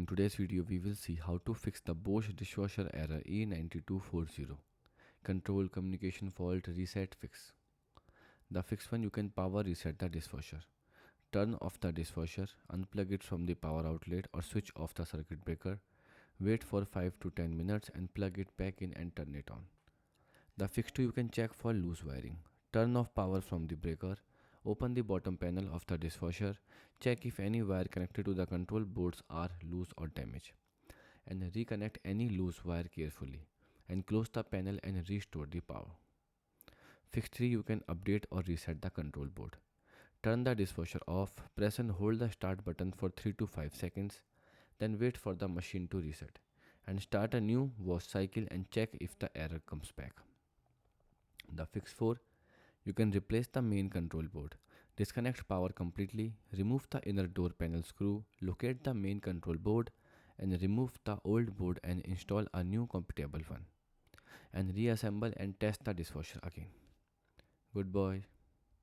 In today's video, we will see how to fix the Bosch dishwasher error E9240. Control communication fault reset fix. The fix one, you can power reset the dishwasher. Turn off the dishwasher, unplug it from the power outlet or switch off the circuit breaker. Wait for 5 to 10 minutes and plug it back in and turn it on. The fix 2, you can check for loose wiring. Turn off power from the breaker. Open the bottom panel of the dishwasher. Check if any wire connected to the control boards are loose or damaged. And reconnect any loose wire carefully. And close the panel and restore the power. Fix 3, you can update or reset the control board. Turn the dishwasher off. Press and hold the start button for 3 to 5 seconds. Then wait for the machine to reset. And start a new wash cycle and check if the error comes back. The fix 4, you can replace the main control board. Disconnect power completely, remove the inner door panel screw, locate the main control board and remove the old board and install a new compatible one. And reassemble and test the dishwasher again. Goodbye.